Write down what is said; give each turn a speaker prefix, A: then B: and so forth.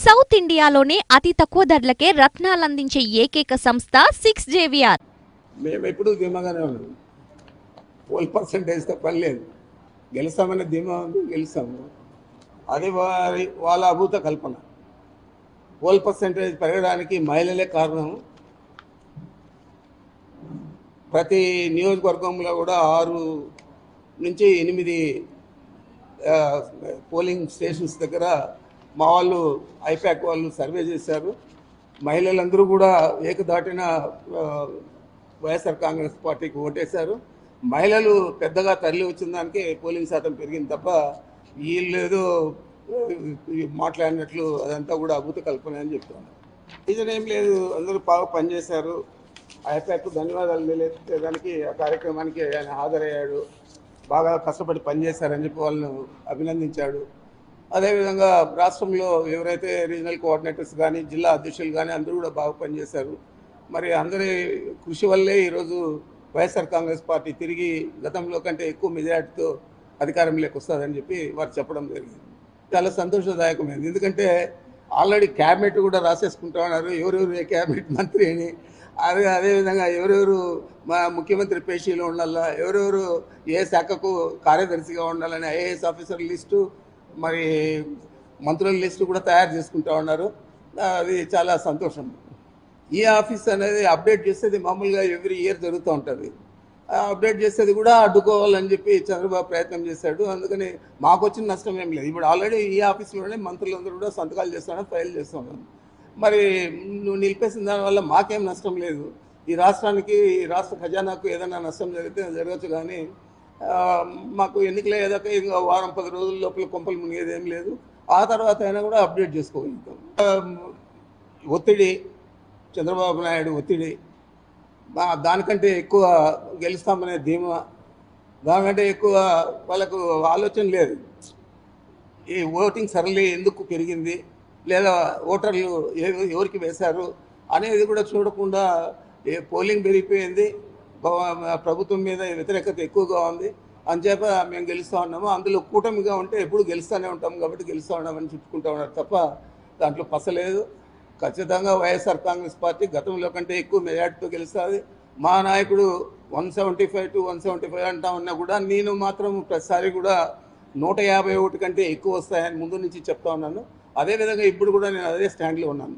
A: South ఇండియాలోనే అతి తక్కువ ధరలకే రత్నాలందించే ఏకైక సంస్థ 6JVR.
B: మేము ఎప్పుడు ధీమాగానే ఉన్నాం. పోల్ పర్సంటేజ్తో పని లేదు. గెలుస్తామనే ధీమా ఉంది, గెలుస్తాము. అది వాళ్ళ అభూత కల్పన. పోల్ పర్సంటేజ్ పెరగడానికి మహిళలే కారణం. ప్రతి నియోజకవర్గంలో కూడా 6 నుంచి 8 పోలింగ్ స్టేషన్స్ దగ్గర మా వాళ్ళు ఐపాక్ వాళ్ళు సర్వే చేశారు. మహిళలందరూ కూడా ఏకదాటిన వైఎస్ఆర్ కాంగ్రెస్ పార్టీకి ఓటేశారు. మహిళలు పెద్దగా తరలి వచ్చిన దానికి పోలింగ్ శాతం పెరిగింది తప్ప వీళ్ళు ఏదో మాట్లాడినట్లు అదంతా కూడా అభూత కల్పన అని చెప్తున్నారు. రీజన్ ఏం లేదు, అందరూ బాగా పనిచేశారు. ఐపాక్ ధన్యవాదాలు దానికి ఆ కార్యక్రమానికి ఆయన హాజరయ్యాడు. బాగా కష్టపడి పనిచేశారని చెప్పి వాళ్ళను అభినందించాడు. అదేవిధంగా రాష్ట్రంలో ఎవరైతే రీజనల్ కోఆర్డినేటర్స్ కానీ జిల్లా అధ్యక్షులు కానీ అందరూ కూడా బాగా పనిచేశారు. మరి అందరి కృషి వల్లే ఈరోజు వైఎస్ఆర్ కాంగ్రెస్ పార్టీ తిరిగి గతంలో కంటే ఎక్కువ మెజార్టీతో అధికారంలోకి వస్తుందని చెప్పి వారు చెప్పడం జరిగింది. చాలా సంతోషదాయకమైంది. ఎందుకంటే ఆల్రెడీ క్యాబినెట్ కూడా రాసేసుకుంటా ఉన్నారు, ఎవరెవరు ఏ క్యాబినెట్ మంత్రి అని. అదేవిధంగా ఎవరెవరు మా ముఖ్యమంత్రి పేషీలో ఉండాలా, ఎవరెవరు ఏ శాఖకు కార్యదర్శిగా ఉండాలని ఐఏఎస్ ఆఫీసర్ లిస్టు, మరి మంత్రుల లిస్టు కూడా తయారు చేసుకుంటా ఉన్నారు. అది చాలా సంతోషం. ఈ ఆఫీస్ అనేది అప్డేట్ చేసేది మామూలుగా ఎవ్రీ ఇయర్ జరుగుతూ ఉంటుంది. అప్డేట్ చేసేది కూడా అడ్డుకోవాలని చెప్పి చంద్రబాబు ప్రయత్నం చేశాడు. అందుకని మాకు వచ్చిన నష్టం ఏం లేదు. ఇప్పుడు ఆల్రెడీ ఈ ఆఫీస్లోనే మంత్రులందరూ కూడా సంతకాలు చేస్తున్నాం, ఫైల్ చేస్తున్నాం. మరి నువ్వు నిలిపేసిన దానివల్ల మాకేం నష్టం లేదు. ఈ రాష్ట్రానికి, ఈ రాష్ట్ర ఖజానాకు ఏదైనా నష్టం జరిగితే జరగచ్చు, కానీ మాకు ఎన్నికలు ఏదాకా ఇంకా వారం 10 రోజుల లోపల కొంపలు మునిగేది ఏం లేదు. ఆ తర్వాత అయినా కూడా అప్డేట్ చేసుకోగలుగుతాం. ఒత్తిడి, చంద్రబాబు నాయుడు ఒత్తిడి, దానికంటే ఎక్కువ గెలుస్తామనే ధీమా, దానికంటే ఎక్కువ వాళ్ళకు ఆలోచన లేదు. ఈ ఓటింగ్ సరళి ఎందుకు పెరిగింది, లేదా ఓటర్లు ఎవరికి వేశారు అనేది కూడా చూడకుండా పోలింగ్ పెరిగిపోయింది, ప్రభుత్వం మీద వ్యతిరేకత ఎక్కువగా ఉంది, అంచేత మేము గెలుస్తూ ఉన్నాము. అందులో కూటమిగా ఉంటే ఎప్పుడు గెలుస్తూనే ఉంటాం కాబట్టి గెలుస్తూ ఉన్నామని చెప్పుకుంటూ ఉన్నారు తప్ప దాంట్లో పసలేదు. ఖచ్చితంగా వైఎస్ఆర్ కాంగ్రెస్ పార్టీ గతంలో కంటే ఎక్కువ మెజార్టీతో గెలుస్తుంది. మా నాయకుడు 175 to 175 అంటా ఉన్నా కూడా నేను మాత్రం ప్రతిసారి కూడా 151 కంటే ఎక్కువ వస్తాయని ముందు నుంచి చెప్తా ఉన్నాను. అదేవిధంగా ఇప్పుడు కూడా నేను అదే స్టాండ్లో ఉన్నాను.